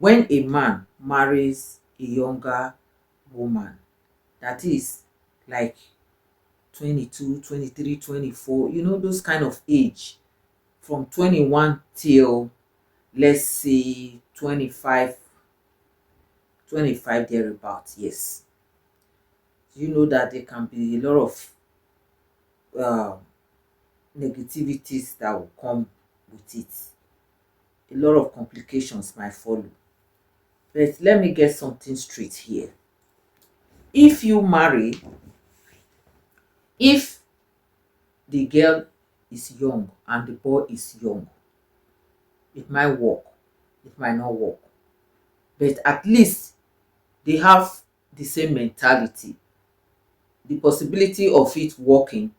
when a man marries a younger woman, that is like 22, 23, 24, those kind of age, from 21 till, let's say, 25, 25 thereabouts, yes. You know that there can be a lot of uh, negativities that will come with it. A lot of complications might follow. But let me get something straight here. If you marry, if the girl is young and the boy is young, it might work, it might not work. But at least they have the same mentality. The possibility of it working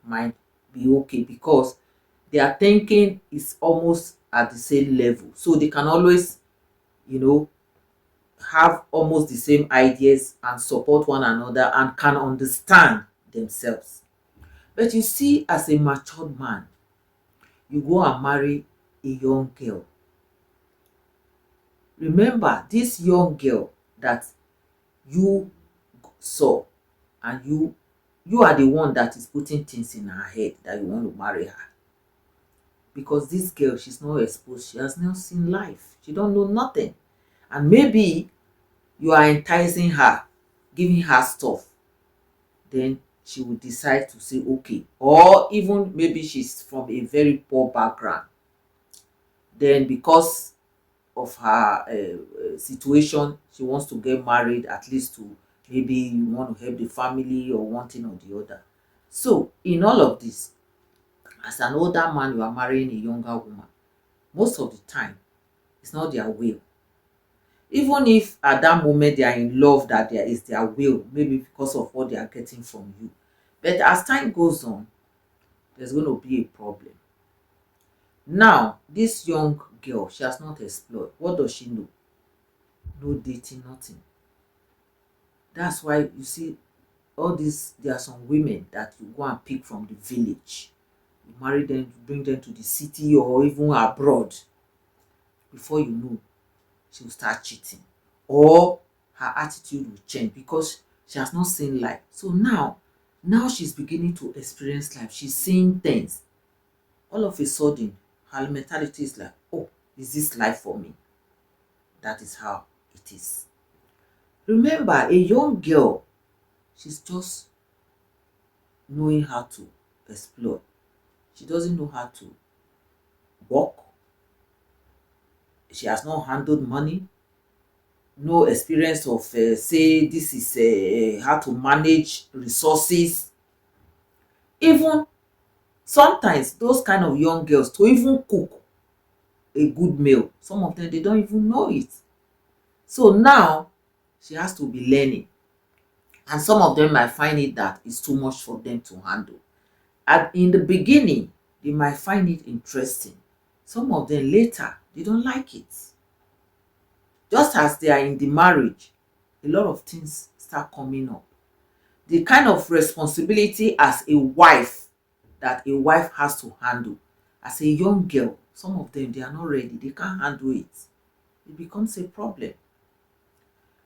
might be okay because their thinking is almost at the same level. So they can always, you know, have almost the same ideas and support one another and can understand themselves. But you see, as a matured man, you go and marry a young girl. Remember, this young girl that you saw, and you are the one that is putting things in her head that you want to marry her, because this girl, she's not exposed, she has not seen life, she don't know nothing. And maybe you are enticing her, giving her stuff, then she will decide to say okay. Or even maybe she's from a very poor background, then because of her situation, she wants to get married, at least to, maybe you want to help the family or one thing or the other. So in all of this, as an older man, you are marrying a younger woman, most of the time it's not their will. Even if at that moment they are in love, that there is their will, maybe because of what they are getting from you. But as time goes on, there's going to be a problem. Now this young girl, she has not explored. What does she know? No dating, nothing. That's why you see all this. There are some women that you go and pick from the village, you marry them, you bring them to the city or even abroad. Before you know, she will start cheating, or her attitude will change because she has not seen life. So now she's beginning to experience life, she's seeing things. All of a sudden her mentality is like, oh, is this life for me? That is how it is. Remember, a young girl, she's just knowing how to explore. She doesn't know how to walk. She has not handled money, no experience of say this is how to manage resources. Even sometimes those kind of young girls, to even cook a good meal, some of them, they don't even know it. So now she has to be learning, and some of them might find it that it's too much for them to handle. And in the beginning they might find it interesting, some of them later they don't like it. Just as they are in the marriage, a lot of things start coming up. The kind of responsibility as a wife that a wife has to handle, as a young girl, some of them, they are not ready, they can't handle it. It becomes a problem.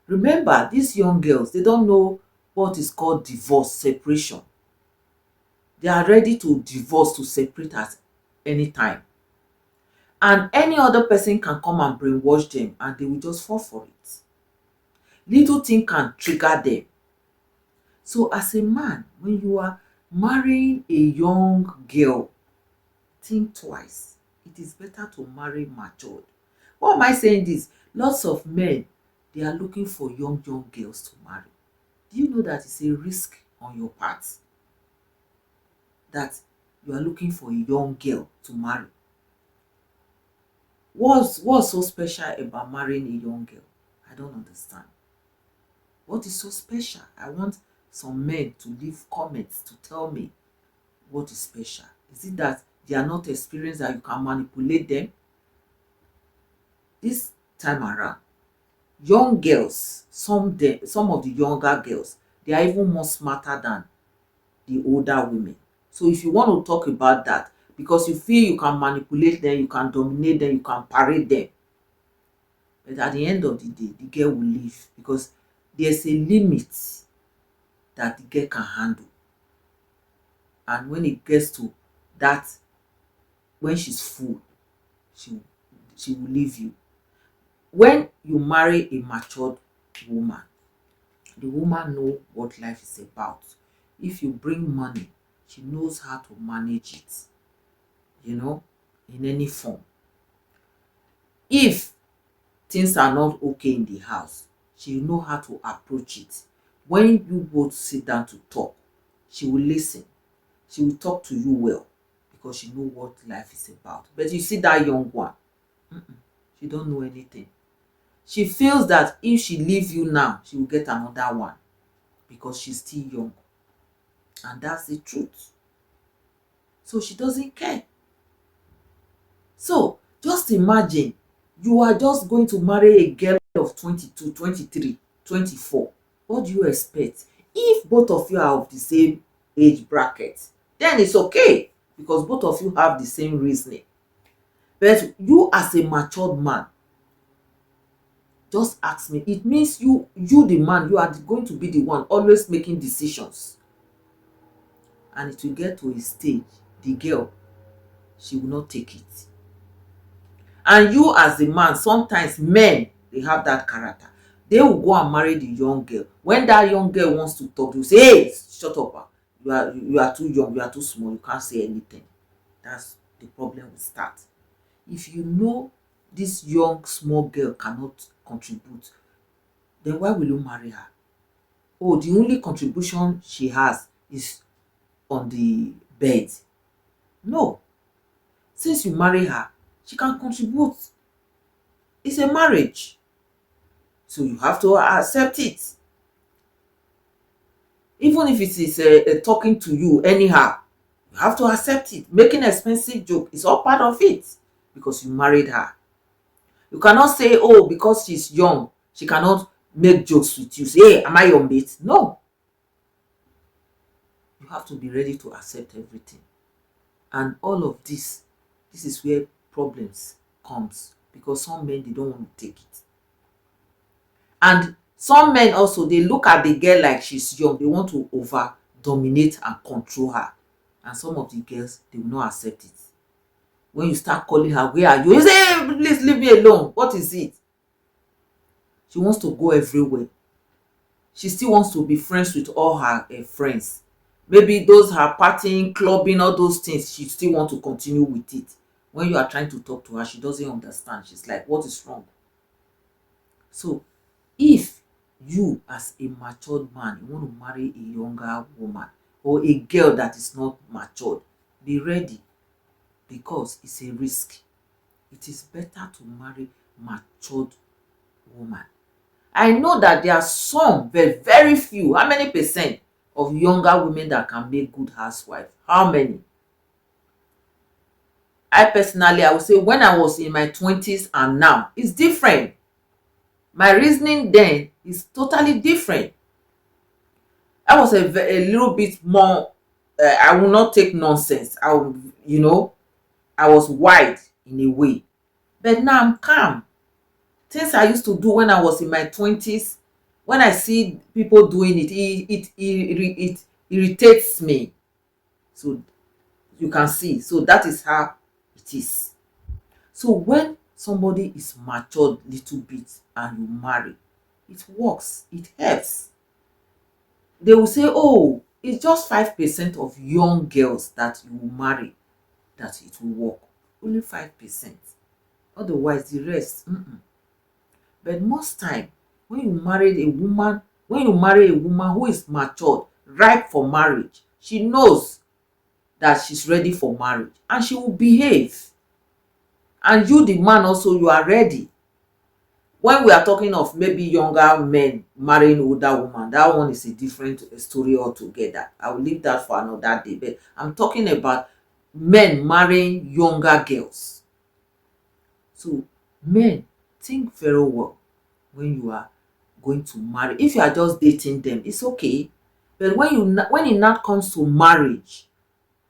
Remember, these young girls, they don't know what is called divorce, separation. They are ready to divorce, to separate at any time. And any other person can come and brainwash them and they will just fall for it. Little thing can trigger them. So as a man, when you are marrying a young girl, think twice. It is better to marry matured. Why am I saying this? Lots of men, they are looking for young girls to marry. Do you know that it's a risk on your part, that you are looking for a young girl to marry? What's so special about marrying a young girl? I don't understand. What is so special? I want some men to leave comments to tell me what is special. Is it that they are not experienced, that you can manipulate them? This time around, young girls, some of the younger girls, they are even more smarter than the older women. So if you want to talk about that, because you feel you can manipulate them, you can dominate them, you can parade them, But at the end of the day, the girl will leave because there's a limit that the girl can handle. And when it gets to that, when she's full, she she will leave you. When you marry a matured woman, the woman know what life is about. If you bring money, she knows how to manage it, you know, in any form. If things are not okay in the house, she will know how to approach it. When you both sit down to talk, she will listen. She will talk to you well because she know what life is about. But you see that young one, she don't know anything. She feels that if she leave you now, she will get another one because she's still young. And that's the truth. So she doesn't care. So just imagine you are just going to marry a girl of 22, 23, 24. What do you expect? If both of you are of the same age bracket, then it's okay because both of you have the same reasoning. But you as a matured man, just ask me, it means you the man, you are going to be the one always making decisions. And it will get to a stage, the girl, she will not take it. And you as the man, sometimes men, they have that character. They will go and marry the young girl. When that young girl wants to talk, you say, hey, shut up, you are too young, you are too small, you can't say anything. That's the problem will start. If you know this young small girl cannot contribute, then why will you marry her? Oh, the only contribution she has is on the bed. No. Since you marry her, she can contribute. It's a marriage. So you have to accept it. Even if it is talking to you anyhow, you have to accept it. Making expensive joke is all part of it because you married her. You cannot say, oh, because she's young, she cannot make jokes with you. Say, hey, am I your mate? No. You have to be ready to accept everything. And all of this is where problems comes because some men, they don't want to take it. And some men also, they look at the girl like she's young. They want to over dominate and control her. And some of the girls, they will not accept it. When you start calling her, where are you? You say, hey, please leave me alone. What is it? She wants to go everywhere. She still wants to be friends with all her friends. Maybe those her partying, clubbing, all those things, she still want to continue with it. When you are trying to talk to her, she doesn't understand. She's like, what is wrong? So if you as a matured man, you want to marry a younger woman or a girl that is not matured, be ready because it's a risk. It is better to marry matured woman. I know that there are some, but very few. How many percent of younger women that can make good housewife? How many? I personally, I would say when I was in my 20s and now, it's different. My reasoning then is totally different. I was a little bit more, I will not take nonsense. I will, I was wide in a way. But now I'm calm. Things I used to do when I was in my 20s, when I see people doing it, it irritates me. So you can see. So that is how it is. So when somebody is matured little bit and you marry, it works. It helps. They will say, oh, it's just 5% of young girls that you will marry that it will work. Only 5%. Otherwise, the rest, But most time, when you marry a woman who is matured, ripe for marriage, she knows that she's ready for marriage and she will behave. And you, the man, also, you are ready. When we are talking of maybe younger men marrying older woman, that one is a different story altogether. I will leave that for another day. But I'm talking about men marrying younger girls. So men, think very well when you are going to marry. If you are just dating them, it's okay. But when it now comes to marriage,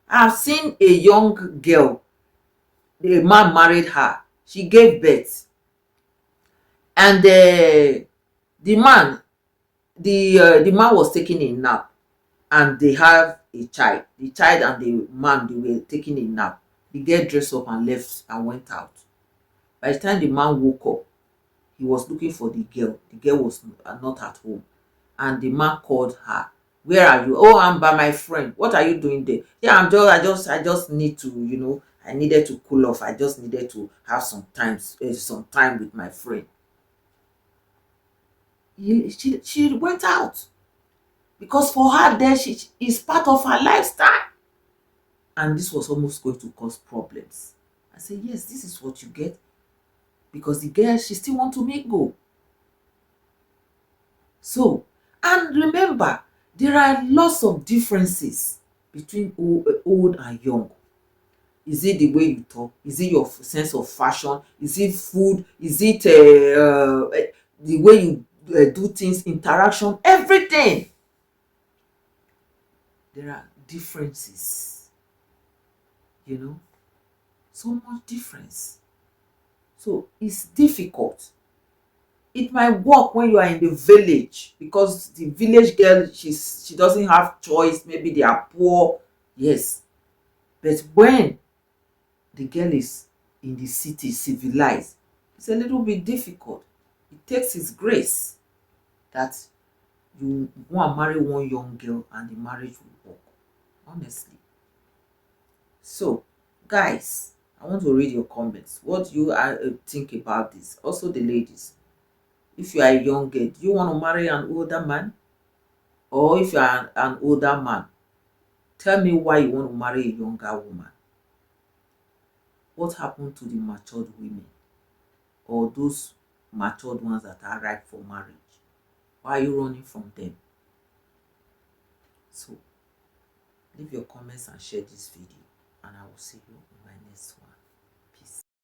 I've seen a young girl, the man married her, she gave birth. And the man, the man was taking a nap, and they have a child. The child and the man, they were taking a nap. The girl dressed up and left and went out. By the time the man woke up, he was looking for the girl. The girl was not at home, and the man called her. Where are you? Oh, I'm by my friend. What are you doing there? Yeah, I just need to, I needed to cool off. I just needed to have some time with my friend. She went out because for her there, she is part of her lifestyle, and this was almost going to cause problems. I say, yes, this is what you get, because the girl, she still want to mingle. So, and remember, there are lots of differences between old and young. Is it the way you talk? Is it your sense of fashion? Is it food? Is it the way you do things, interaction, everything? There are differences, you know, so much difference. So it's difficult. It might work when you are in the village, because the village girl, she doesn't have choice. Maybe they are poor, yes. But when the girl is in the city, civilized, it's a little bit difficult. It takes its grace that you go and marry one young girl and the marriage will work, honestly. So, guys, I want to read your comments. What do you think about this? Also, the ladies, if you are a young girl, do you want to marry an older man? Or if you are an older man, tell me why you want to marry a younger woman. What happened to the matured women, or those matured ones that are ripe for marriage? Why are you running from them? So leave your comments and share this video, and I will see you in my next one.